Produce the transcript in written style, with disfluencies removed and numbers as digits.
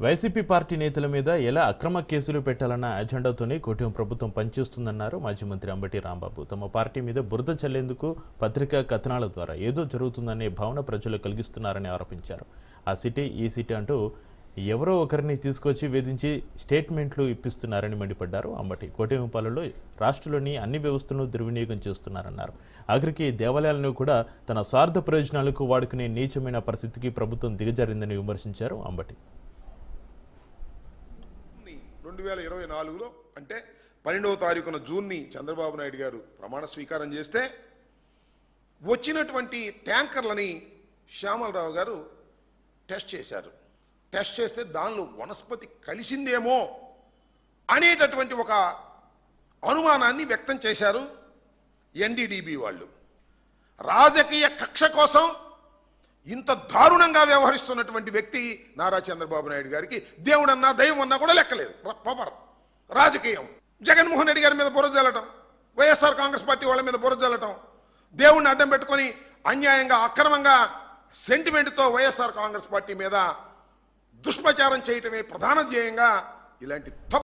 YCP party నేతల మీద ఎలా అక్రమ కేసులు పెట్టాలన్న అజెండాతోనే కూటమి ప్రభుత్వం పనిచేస్తుందన్నారు మాజీ మంత్రి అంబటి రాంబాబు. తమ పార్టీ మీద బురద చల్లేందుకు పత్రికా కథనాల ద్వారా ఏదో జరుగుతుందనే భావన ప్రజలు కలిగిస్తున్నారని ఆరోపించారు. ఆ సిటీ ఈ సిటీ అంటూ ఎవరో ఒకరిని తీసుకొచ్చి వేధించి స్టేట్మెంట్లు ఇప్పిస్తున్నారని మండిపడ్డారు అంబటి. కూటమి పాలనలో రాష్ట్రంలోని అన్ని వ్యవస్థలను దుర్వినియోగం చేస్తున్నారన్నారు. ఆఖరికి దేవాలయాలను కూడా తన స్వార్థ ప్రయోజనాలకు వాడుకునే నీచమైన పరిస్థితికి ప్రభుత్వం దిగజారిందని విమర్శించారు అంబటి. 2024లో అంటే 12వ తారీఖున జూన్ని చంద్రబాబు నాయుడు గారు ప్రమాణ స్వీకారం చేస్తే వచ్చినటువంటి ట్యాంకర్లని శ్యామలరావు గారు టెస్ట్ చేశారు. టెస్ట్ చేస్తే దానిలో వనస్పతి కలిసిందేమో అనేటటువంటి ఒక అనుమానాన్ని వ్యక్తం చేశారు ఎన్డీడీబీ వాళ్ళు. రాజకీయ కక్ష కోసం ఇంత దారుణంగా వ్యవహరిస్తున్నటువంటి వ్యక్తి నారా చంద్రబాబు నాయుడు గారికి దేవుడన్నా దైవం అన్నా కూడా లెక్కలేదు. పవర్ రాజకీయం, జగన్మోహన్ రెడ్డి గారి మీద బురద జల్లటం, వైఎస్ఆర్ కాంగ్రెస్ పార్టీ వాళ్ళ మీద బురద జల్లటం, దేవుడిని అడ్డం పెట్టుకొని అన్యాయంగా అక్రమంగా సెంటిమెంట్తో వైఎస్ఆర్ కాంగ్రెస్ పార్టీ మీద దుష్ప్రచారం చేయటమే ప్రధాన ధ్యేయంగా ఇలాంటి